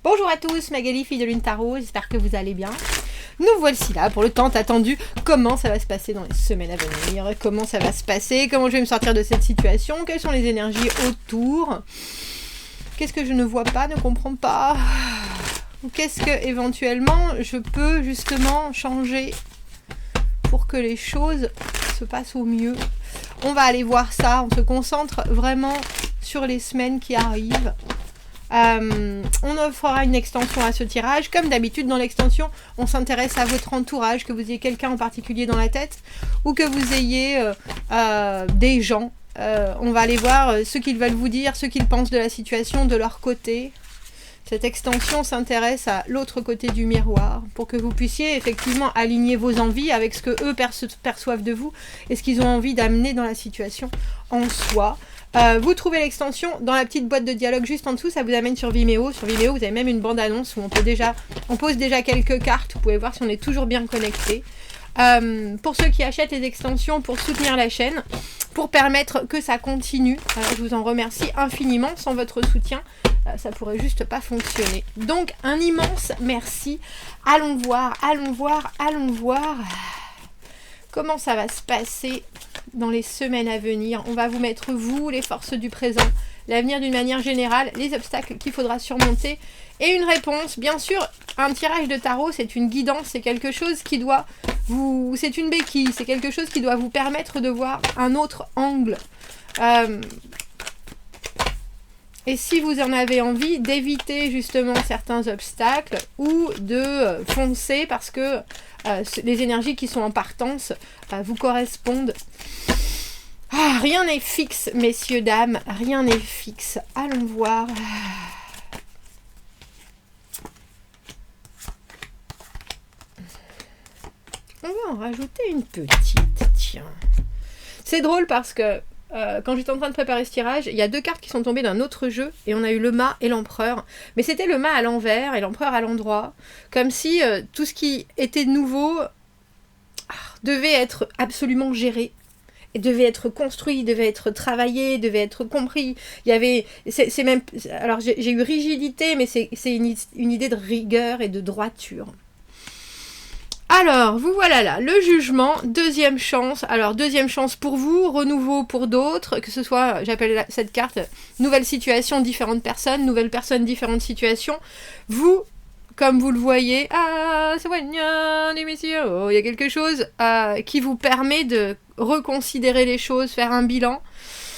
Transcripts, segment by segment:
Bonjour à tous, Magali, fille de Lune Tarot, j'espère que vous allez bien. Nous voici là pour le temps attendu. Comment ça va se passer dans les semaines à venir? Comment ça va se passer? Comment je vais me sortir de cette situation? Quelles sont les énergies autour? Qu'est-ce que je ne vois pas, ne comprends pas? Qu'est-ce que éventuellement je peux justement changer pour que les choses se passent au mieux? On va aller voir ça, on se concentre vraiment sur les semaines qui arrivent. On fera une extension à ce tirage. Comme d'habitude dans l'extension, on s'intéresse à votre entourage, que vous ayez quelqu'un en particulier dans la tête ou que vous ayez des gens. On va aller voir ce qu'ils veulent vous dire, ce qu'ils pensent de la situation de leur côté. Cette extension s'intéresse à l'autre côté du miroir pour que vous puissiez effectivement aligner vos envies avec ce que eux perçoivent de vous et ce qu'ils ont envie d'amener dans la situation en soi. Vous trouvez l'extension dans la petite boîte de dialogue juste en dessous, ça vous amène sur Vimeo. Sur Vimeo, vous avez même une bande-annonce où on pose déjà quelques cartes. Vous pouvez voir si on est toujours bien connecté. Pour ceux qui achètent les extensions pour soutenir la chaîne, pour permettre que ça continue, je vous en remercie infiniment. Sans votre soutien, ça pourrait juste pas fonctionner. Donc un immense merci. Allons voir comment ça va se passer dans les semaines à venir. On va vous mettre, vous, les forces du présent, l'avenir d'une manière générale, les obstacles qu'il faudra surmonter et une réponse. Bien sûr, un tirage de tarot, c'est une guidance, c'est quelque chose qui doit vous... C'est une béquille, c'est quelque chose qui doit vous permettre de voir un autre angle. Et si vous en avez envie, d'éviter justement certains obstacles ou de foncer parce que les énergies qui sont en partance vous correspondent. Rien n'est fixe, messieurs, dames, rien n'est fixe. Allons voir. On va en rajouter une petite, tiens. C'est drôle parce que quand j'étais en train de préparer ce tirage, il y a deux cartes qui sont tombées d'un autre jeu et on a eu le mât et l'empereur. Mais c'était le mât à l'envers et l'empereur à l'endroit. Comme si tout ce qui était nouveau devait être absolument géré. Et devait être construit, devait être travaillé, devait être compris. Il y avait... c'est même, alors j'ai eu rigidité, mais c'est une idée de rigueur et de droiture. Alors, vous voilà là, le jugement, deuxième chance. Alors, deuxième chance pour vous, renouveau pour d'autres, que ce soit, j'appelle cette carte, nouvelle situation, différentes personnes, nouvelles personnes, différentes situations. Vous, comme vous le voyez, c'est des messieurs, il y a quelque chose qui vous permet de reconsidérer les choses, faire un bilan.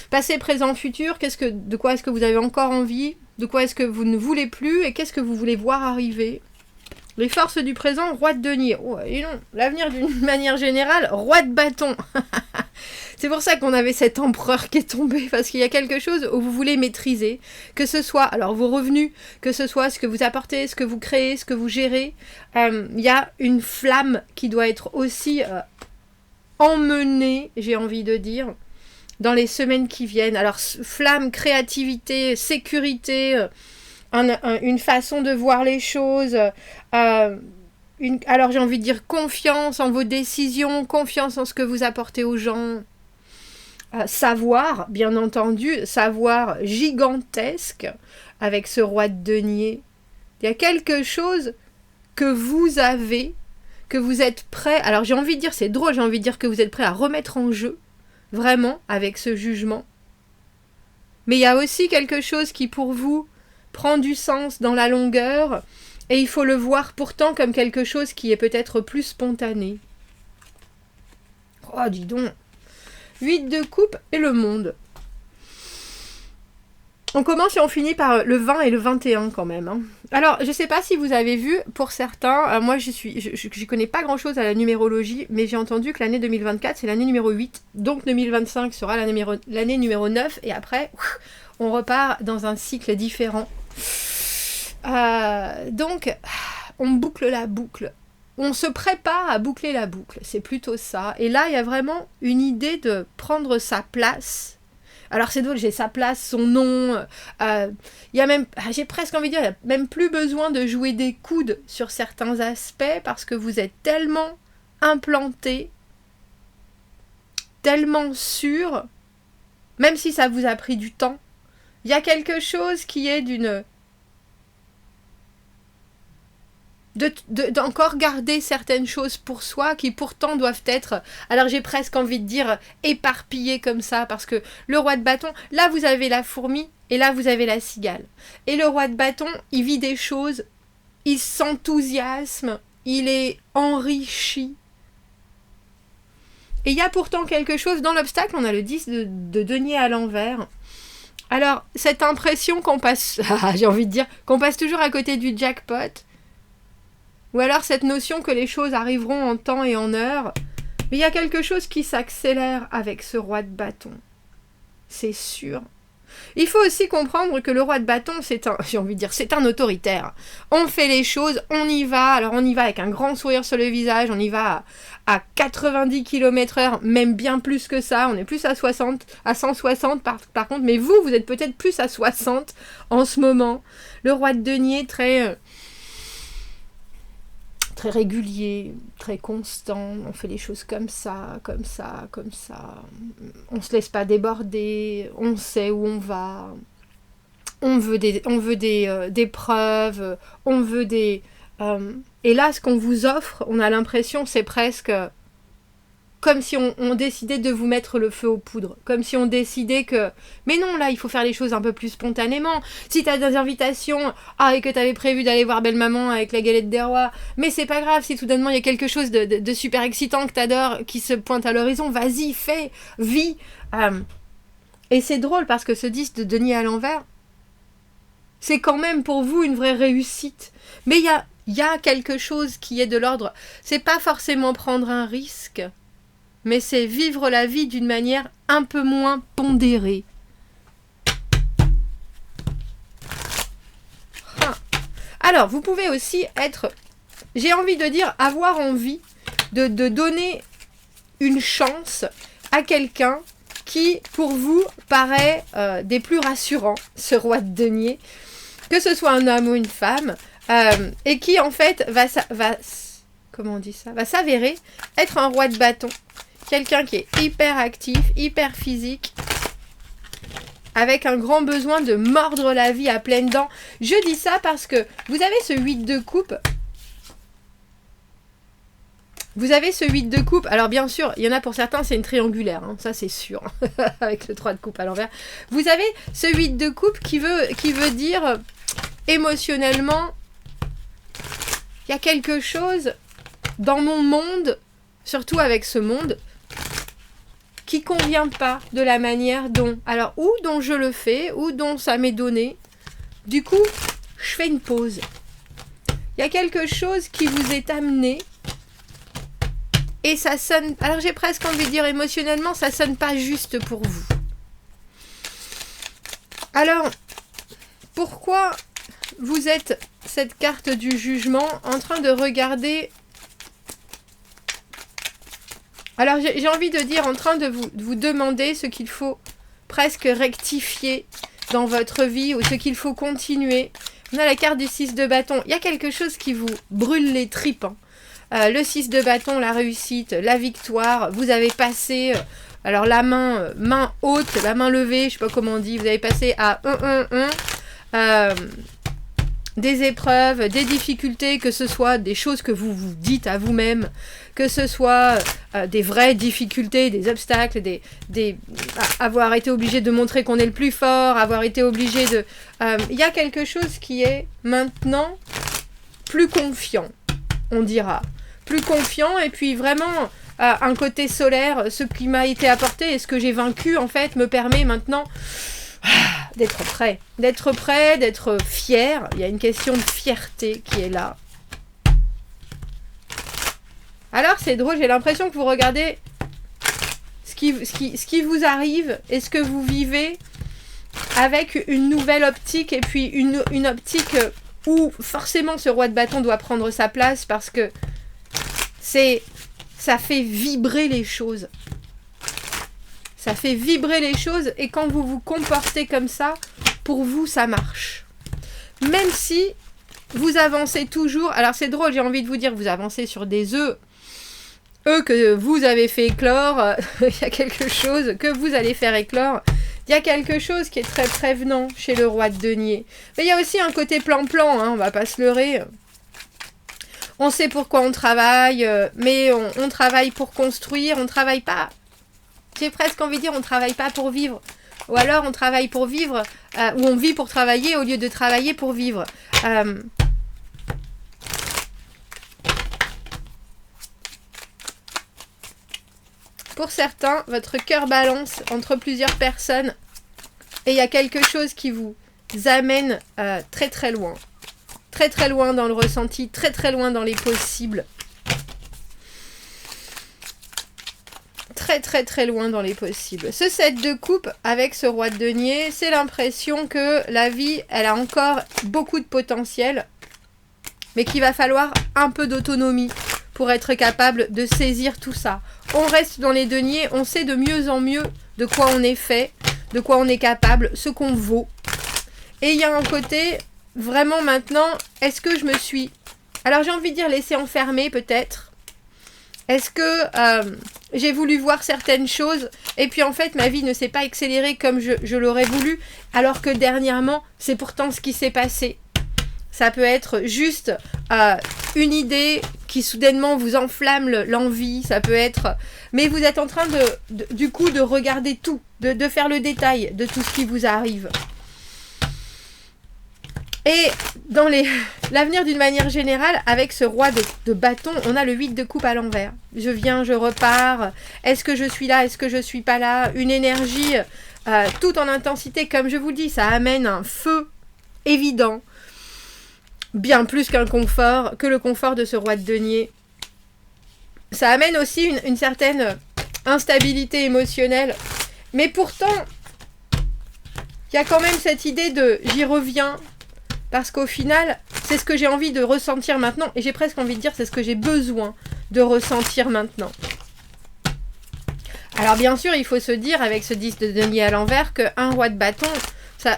Passé, présent, futur, de quoi est-ce que vous avez encore envie? De quoi est-ce que vous ne voulez plus? Et qu'est-ce que vous voulez voir arriver? Les forces du présent, roi de denier. Oh, et non, l'avenir d'une manière générale, roi de bâton. C'est pour ça qu'on avait cet empereur qui est tombé, parce qu'il y a quelque chose où vous voulez maîtriser, que ce soit, alors vos revenus, que ce soit ce que vous apportez, ce que vous créez, ce que vous gérez. Il y a une flamme qui doit être aussi emmenée, j'ai envie de dire, dans les semaines qui viennent. Alors, flamme, créativité, sécurité... une façon de voir les choses, alors j'ai envie de dire confiance en vos décisions, confiance en ce que vous apportez aux gens, savoir, bien entendu, savoir gigantesque avec ce roi de denier. Il y a quelque chose que vous avez, que vous êtes prêt, alors j'ai envie de dire, c'est drôle, j'ai envie de dire que vous êtes prêt à remettre en jeu, vraiment, avec ce jugement. Mais il y a aussi quelque chose qui pour vous prend du sens dans la longueur, et il faut le voir pourtant comme quelque chose qui est peut-être plus spontané. Oh, dis donc. 8 de coupe et le monde. On commence et on finit par le 20 et le 21 quand même. Hein. Alors, je ne sais pas si vous avez vu, pour certains, moi je connais pas grand-chose à la numérologie, mais j'ai entendu que l'année 2024, c'est l'année numéro 8, donc 2025 sera l'année numéro 9, et après, on repart dans un cycle différent. Donc, on boucle la boucle. On se prépare à boucler la boucle. C'est plutôt ça. Et là, il y a vraiment une idée de prendre sa place. Alors, c'est drôle, j'ai sa place, son nom. Il y a même, j'ai presque envie de dire, il n'y a même plus besoin de jouer des coudes sur certains aspects parce que vous êtes tellement implanté, tellement sûr, même si ça vous a pris du temps. Il y a quelque chose qui est d'une d'encore garder certaines choses pour soi qui pourtant doivent être, alors j'ai presque envie de dire, éparpillées comme ça, parce que le roi de bâton, là vous avez la fourmi, et là vous avez la cigale. Et le roi de bâton, il vit des choses, il s'enthousiasme, il est enrichi. Et il y a pourtant quelque chose, dans l'obstacle, on a le 10 de denier à l'envers. Alors, cette impression qu'on passe, j'ai envie de dire, qu'on passe toujours à côté du jackpot, ou alors cette notion que les choses arriveront en temps et en heure, mais il y a quelque chose qui s'accélère avec ce roi de bâton. C'est sûr. Il faut aussi comprendre que le roi de bâton, c'est un autoritaire. On fait les choses, on y va, alors on y va avec un grand sourire sur le visage, on y va à 90 km/h, même bien plus que ça, on est plus à 160 par contre, mais vous êtes peut-être plus à 60 en ce moment. Le roi de denier, très régulier, très constant, on fait les choses comme ça, comme ça, comme ça. On se laisse pas déborder, on sait où on va. On veut des preuves, on veut des... Et là, ce qu'on vous offre, on a l'impression, c'est presque comme si on décidait de vous mettre le feu aux poudres. Comme si on décidait que... Mais non, là, il faut faire les choses un peu plus spontanément. Si tu as des invitations, et que tu avais prévu d'aller voir Belle-Maman avec la galette des rois, mais c'est pas grave, si soudainement il y a quelque chose de super excitant que tu adores, qui se pointe à l'horizon, vas-y, fais, vis. Et c'est drôle parce que ce 10 de denier à l'envers, c'est quand même pour vous une vraie réussite. Mais il y a quelque chose qui est de l'ordre. C'est pas forcément prendre un risque, mais c'est vivre la vie d'une manière un peu moins pondérée. Alors, vous pouvez aussi être, j'ai envie de dire, avoir envie de donner une chance à quelqu'un qui, pour vous, paraît des plus rassurants, ce roi de denier, que ce soit un homme ou une femme, et qui, en fait, va s'avérer être un roi de bâton. Quelqu'un qui est hyper actif, hyper physique, avec un grand besoin de mordre la vie à pleines dents. Je dis ça parce que vous avez ce 8 de coupe. Vous avez ce 8 de coupe. Alors bien sûr, il y en a pour certains, c'est une triangulaire. Hein, ça c'est sûr. Avec le 3 de coupe à l'envers. Vous avez ce 8 de coupe qui veut dire émotionnellement, il y a quelque chose dans mon monde, surtout avec ce monde, qui convient pas de la manière dont, alors ou dont je le fais, ou dont ça m'est donné. Du coup, je fais une pause. Il y a quelque chose qui vous est amené, et ça sonne, alors j'ai presque envie de dire émotionnellement, ça sonne pas juste pour vous. Alors, pourquoi vous êtes cette carte du jugement en train de regarder... Alors j'ai envie de dire en train de vous demander ce qu'il faut presque rectifier dans votre vie ou ce qu'il faut continuer. On a la carte du 6 de bâton. Il y a quelque chose qui vous brûle les tripes. Hein. Le 6 de bâton, la réussite, la victoire. Vous avez passé, alors la main haute, la main levée, je ne sais pas comment on dit. Vous avez passé à 1. Des épreuves, des difficultés, que ce soit des choses que vous vous dites à vous-même, que ce soit des vraies difficultés, des obstacles, avoir été obligé de montrer qu'on est le plus fort, avoir été obligé de... Il y a quelque chose qui est maintenant plus confiant, on dira. Plus confiant, et puis vraiment un côté solaire, ce qui m'a été apporté et ce que j'ai vaincu, en fait, me permet maintenant... d'être prêt, d'être fier. Il y a une question de fierté qui est là. Alors c'est drôle, j'ai l'impression que vous regardez ce qui vous arrive et ce que vous vivez avec une nouvelle optique, et puis une optique où forcément ce roi de bâton doit prendre sa place, parce que ça fait vibrer les choses. Ça fait vibrer les choses, et quand vous vous comportez comme ça, pour vous, ça marche. Même si vous avancez toujours... Alors c'est drôle, j'ai envie de vous dire, vous avancez sur des œufs que vous avez fait éclore. Il y a quelque chose que vous allez faire éclore. Il y a quelque chose qui est très prévenant chez le roi de denier. Mais il y a aussi un côté plan-plan, hein, on va pas se leurrer. On sait pourquoi on travaille, mais on travaille pour construire, on travaille pas. J'ai presque envie de dire, on travaille pas pour vivre. Ou alors on travaille pour vivre, ou on vit pour travailler au lieu de travailler pour vivre. Pour certains, votre cœur balance entre plusieurs personnes et il y a quelque chose qui vous amène très très loin. Très très loin dans le ressenti, très très loin dans les possibles. Très très très loin dans les possibles. Ce 7 de coupe avec ce roi de denier, c'est l'impression que la vie, elle a encore beaucoup de potentiel, mais qu'il va falloir un peu d'autonomie pour être capable de saisir tout ça. On reste dans les deniers, on sait de mieux en mieux de quoi on est fait, de quoi on est capable, ce qu'on vaut. Et il y a un côté, vraiment maintenant, est-ce que je me suis... Alors j'ai envie de dire laisser enfermer peut-être. Est-ce que j'ai voulu voir certaines choses et puis en fait ma vie ne s'est pas accélérée comme je l'aurais voulu, alors que dernièrement c'est pourtant ce qui s'est passé. Ça peut être juste une idée qui soudainement vous enflamme l'envie, ça peut être... Mais vous êtes en train du coup de regarder tout, de faire le détail de tout ce qui vous arrive. Et dans l'avenir d'une manière générale, avec ce roi de bâton, on a le 8 de coupe à l'envers. Je viens, je repars. Est-ce que je suis là? Est-ce que je suis pas là? Une énergie tout en intensité, comme je vous dis, ça amène un feu évident. Bien plus qu'un confort, que le confort de ce roi de denier. Ça amène aussi une certaine instabilité émotionnelle. Mais pourtant, il y a quand même cette idée de j'y reviens. Parce qu'au final, c'est ce que j'ai envie de ressentir maintenant. Et j'ai presque envie de dire, c'est ce que j'ai besoin de ressentir maintenant. Alors bien sûr, il faut se dire, avec ce 10 de denier à l'envers, qu'un roi de bâton,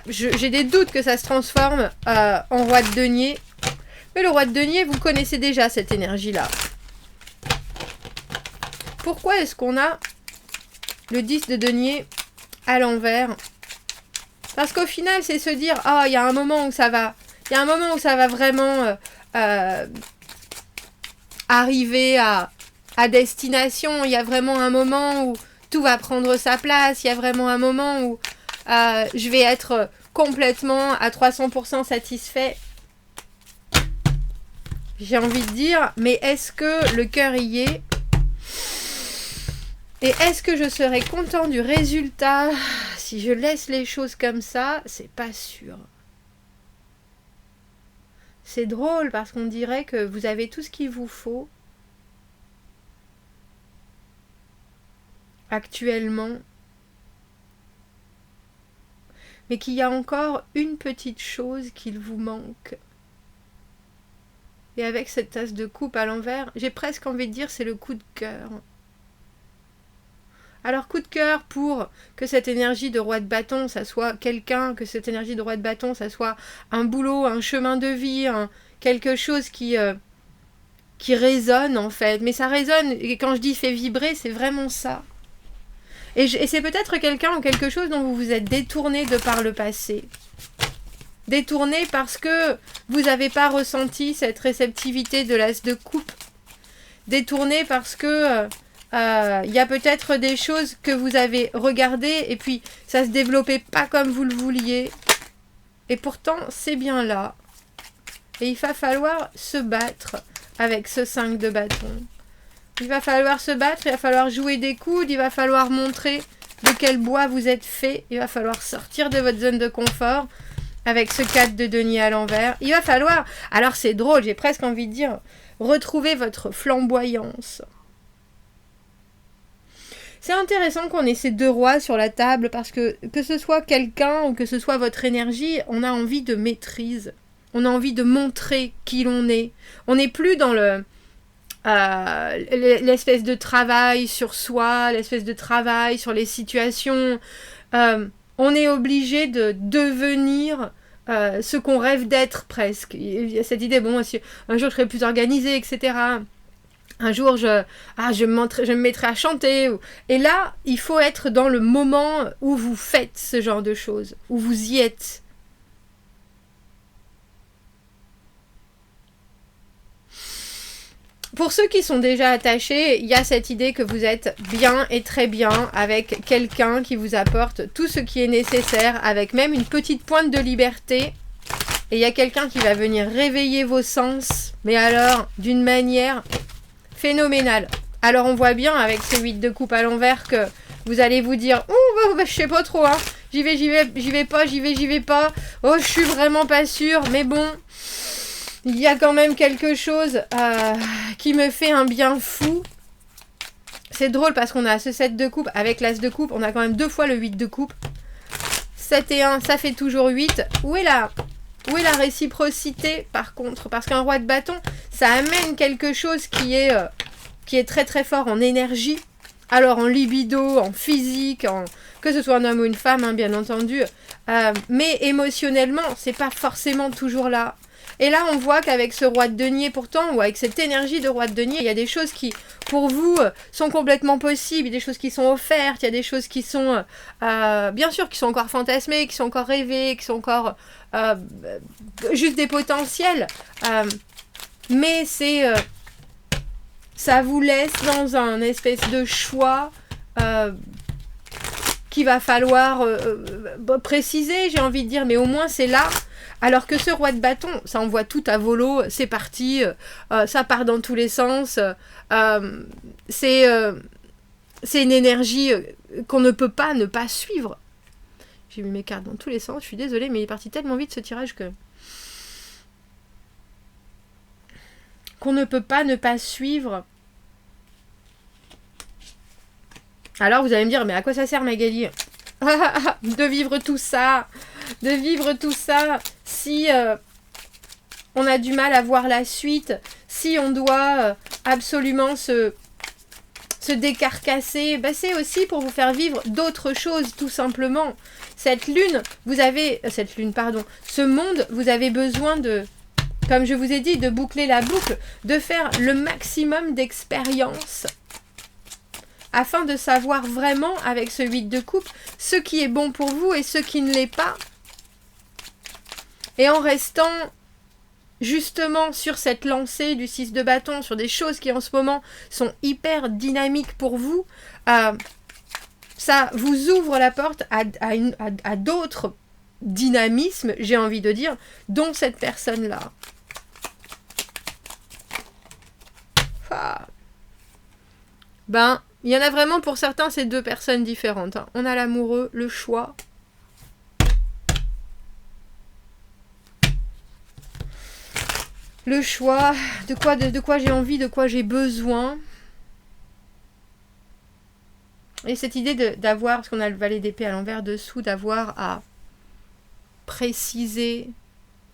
j'ai des doutes que ça se transforme en roi de denier. Mais le roi de denier, vous connaissez déjà cette énergie-là. Pourquoi est-ce qu'on a le 10 de denier à l'envers? Parce qu'au final, c'est se dire, ah, il y a un moment où ça va... Il y a un moment où ça va vraiment arriver à destination. Il y a vraiment un moment où tout va prendre sa place. Il y a vraiment un moment où je vais être complètement à 300% satisfait. J'ai envie de dire, mais est-ce que le cœur y est? Et est-ce que je serai content du résultat si je laisse les choses comme ça? C'est pas sûr. C'est drôle parce qu'on dirait que vous avez tout ce qu'il vous faut actuellement, mais qu'il y a encore une petite chose qu'il vous manque. Et avec cette tasse de coupe à l'envers, j'ai presque envie de dire c'est le coup de cœur. Alors coup de cœur pour que cette énergie de roi de bâton, ça soit quelqu'un, que cette énergie de roi de bâton, ça soit un boulot, un chemin de vie, quelque chose qui résonne en fait. Mais ça résonne, et quand je dis fait vibrer, c'est vraiment ça. Et c'est peut-être quelqu'un ou quelque chose dont vous vous êtes détourné de par le passé. Détourné parce que vous n'avez pas ressenti cette réceptivité de l'as de coupe. Détourné parce que... y a peut-être des choses que vous avez regardées et puis ça se développait pas comme vous le vouliez. Et pourtant, c'est bien là. Et il va falloir se battre avec ce 5 de bâton. Il va falloir se battre, il va falloir jouer des coudes, il va falloir montrer de quel bois vous êtes fait. Il va falloir sortir de votre zone de confort avec ce 4 de denier à l'envers. Il va falloir, alors c'est drôle, j'ai presque envie de dire, retrouver votre flamboyance. C'est intéressant qu'on ait ces deux rois sur la table parce que ce soit quelqu'un ou que ce soit votre énergie, on a envie de maîtrise. On a envie de montrer qui l'on est. On n'est plus dans l'espèce de travail sur soi, l'espèce de travail sur les situations. On est obligé de devenir ce qu'on rêve d'être presque. Il y a cette idée, bon, si un jour je serai plus organisée, etc. Un jour, je me mettrai à chanter. Et là, il faut être dans le moment où vous faites ce genre de choses, où vous y êtes. Pour ceux qui sont déjà attachés, il y a cette idée que vous êtes bien et très bien avec quelqu'un qui vous apporte tout ce qui est nécessaire, avec même une petite pointe de liberté. Et il y a quelqu'un qui va venir réveiller vos sens, mais alors d'une manière phénoménale. Alors on voit bien avec ce 8 de coupe à l'envers que vous allez vous dire « Oh, bah, je sais pas trop, hein. J'y vais pas. Oh, je suis vraiment pas sûre, mais bon, il y a quand même quelque chose qui me fait un bien fou. » C'est drôle parce qu'on a ce 7 de coupe avec l'as de coupe, on a quand même 2 fois le 8 de coupe. 7 et 1, ça fait toujours 8. Où est la réciprocité par contre? Parce qu'un roi de bâton, ça amène quelque chose qui est très très fort en énergie. Alors en libido, en physique, que ce soit un homme ou une femme, hein, bien entendu. Mais émotionnellement, c'est pas forcément toujours là. Et là, on voit qu'avec ce roi de denier pourtant, ou avec cette énergie de roi de denier, il y a des choses qui, pour vous, sont complètement possibles. Il y a des choses qui sont offertes, il y a des choses qui sont, bien sûr, qui sont encore fantasmées, qui sont encore rêvées, qui sont encore juste des potentiels. Mais c'est... ça vous laisse dans un espèce de choix qu'il va falloir préciser, j'ai envie de dire, mais au moins c'est là. Alors que ce roi de bâton, ça envoie tout à volo, c'est parti, ça part dans tous les sens, c'est une énergie qu'on ne peut pas ne pas suivre. J'ai mis mes cartes dans tous les sens, je suis désolée, mais il est parti tellement vite ce tirage qu'on ne peut pas ne pas suivre. Alors vous allez me dire, mais à quoi ça sert Magali de vivre tout ça, si on a du mal à voir la suite, si on doit absolument se décarcasser, ben c'est aussi pour vous faire vivre d'autres choses, tout simplement. Ce monde, vous avez besoin de, comme je vous ai dit, de boucler la boucle, de faire le maximum d'expériences afin de savoir vraiment, avec ce 8 de coupe, ce qui est bon pour vous et ce qui ne l'est pas. Et en restant justement sur cette lancée du 6 de bâton, sur des choses qui en ce moment sont hyper dynamiques pour vous, ça vous ouvre la porte à d'autres dynamismes, j'ai envie de dire, dont cette personne-là. Ben, il y en a vraiment pour certains, c'est 2 personnes différentes. Hein. On a l'amoureux, le choix. Le choix, de quoi j'ai envie, de quoi j'ai besoin. Et cette idée d'avoir, parce qu'on a le valet d'épée à l'envers dessous, d'avoir à préciser.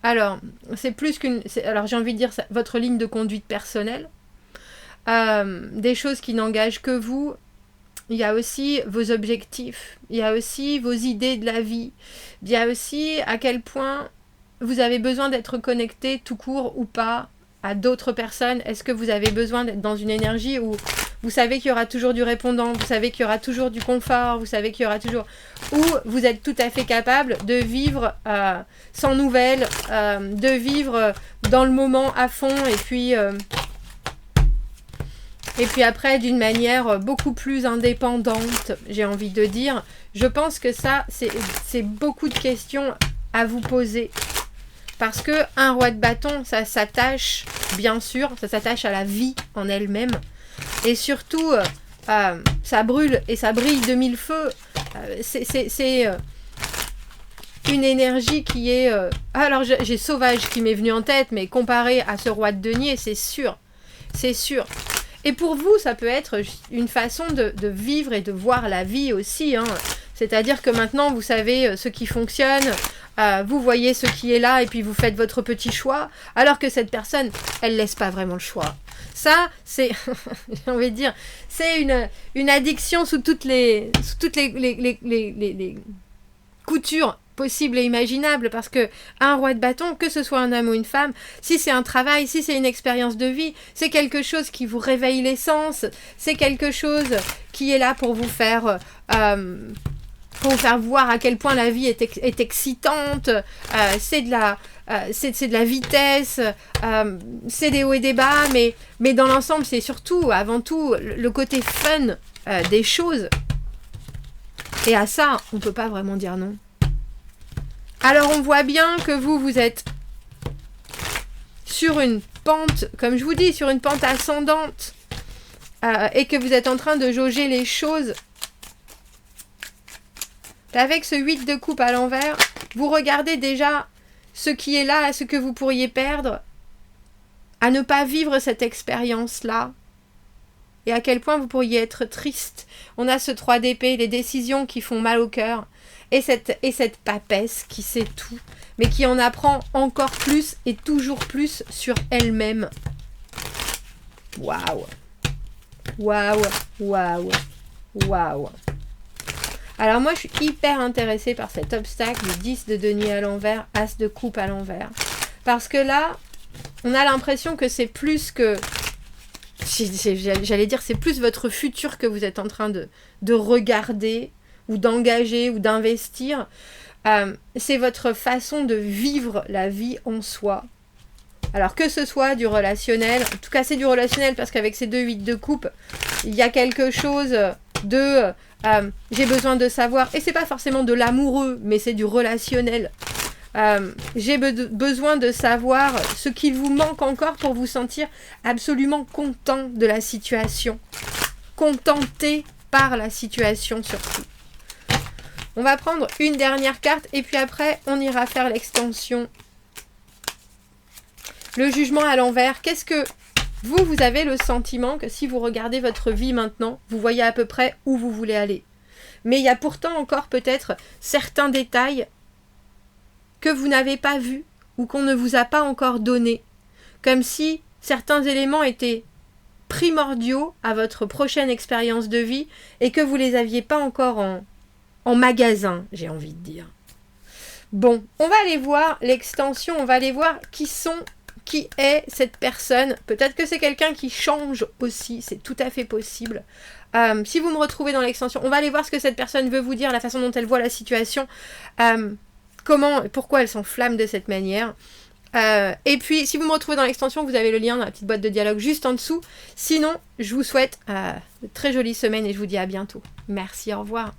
Alors, c'est plus qu'une... Alors, j'ai envie de dire votre ligne de conduite personnelle. Des choses qui n'engagent que vous. Il y a aussi vos objectifs. Il y a aussi vos idées de la vie. Il y a aussi à quel point vous avez besoin d'être connecté tout court ou pas à d'autres personnes. Est-ce que vous avez besoin d'être dans une énergie où vous savez qu'il y aura toujours du répondant, vous savez qu'il y aura toujours du confort, vous savez qu'il y aura toujours... Ou vous êtes tout à fait capable de vivre sans nouvelles, de vivre dans le moment à fond et puis après d'une manière beaucoup plus indépendante, j'ai envie de dire. Je pense que ça, c'est beaucoup de questions à vous poser. Parce que un roi de bâton, ça s'attache, bien sûr, ça s'attache à la vie en elle-même. Et surtout, ça brûle et ça brille de mille feux. C'est une énergie qui est... alors, j'ai sauvage qui m'est venu en tête, mais comparé à ce roi de denier, c'est sûr. C'est sûr. Et pour vous, ça peut être une façon de vivre et de voir la vie aussi. Hein. C'est-à-dire que maintenant, vous savez ce qui fonctionne, vous voyez ce qui est là et puis vous faites votre petit choix, alors que cette personne, elle laisse pas vraiment le choix. Ça, c'est, j'ai envie de dire, c'est une addiction sous toutes les coutures possibles et imaginables, parce que un roi de bâton, que ce soit un homme ou une femme, si c'est un travail, si c'est une expérience de vie, c'est quelque chose qui vous réveille les sens, c'est quelque chose qui est là pour vous faire voir à quel point la vie est excitante, c'est de c'est de la vitesse, c'est des hauts et des bas, mais dans l'ensemble, c'est surtout, avant tout, le côté fun des choses. Et à ça, on ne peut pas vraiment dire non. Alors, on voit bien que vous êtes sur une pente, comme je vous dis, sur une pente ascendante, et que vous êtes en train de jauger les choses. Avec ce 8 de coupe à l'envers, vous regardez déjà ce qui est là, ce que vous pourriez perdre, à ne pas vivre cette expérience-là, et à quel point vous pourriez être triste. On a ce 3 d'épée, les décisions qui font mal au cœur, et cette papesse qui sait tout, mais qui en apprend encore plus et toujours plus sur elle-même. Waouh! Waouh! Waouh! Waouh! Alors moi, je suis hyper intéressée par cet obstacle, le 10 de denier à l'envers, as de coupe à l'envers. Parce que là, on a l'impression que c'est plus que... J'allais dire, c'est plus votre futur que vous êtes en train de regarder, ou d'engager, ou d'investir. C'est votre façon de vivre la vie en soi. Alors que ce soit du relationnel, en tout cas c'est du relationnel parce qu'avec ces 2 8 de coupe, il y a quelque chose de... j'ai besoin de savoir, et c'est pas forcément de l'amoureux, mais c'est du relationnel. J'ai besoin de savoir ce qu'il vous manque encore pour vous sentir absolument content de la situation. Contenté par la situation surtout. On va prendre une dernière carte et puis après on ira faire l'extension. Le jugement à l'envers. Qu'est-ce que vous avez le sentiment que si vous regardez votre vie maintenant, vous voyez à peu près où vous voulez aller. Mais il y a pourtant encore peut-être certains détails que vous n'avez pas vus ou qu'on ne vous a pas encore donnés. Comme si certains éléments étaient primordiaux à votre prochaine expérience de vie et que vous ne les aviez pas encore en magasin, j'ai envie de dire. Bon, on va aller voir l'extension, on va aller voir qui est cette personne. Peut-être que c'est quelqu'un qui change aussi, c'est tout à fait possible. Si vous me retrouvez dans l'extension, on va aller voir ce que cette personne veut vous dire, la façon dont elle voit la situation, pourquoi elle s'enflamme de cette manière. Et puis, si vous me retrouvez dans l'extension, vous avez le lien dans la petite boîte de dialogue juste en dessous. Sinon, je vous souhaite de très jolies semaines et je vous dis à bientôt. Merci, au revoir.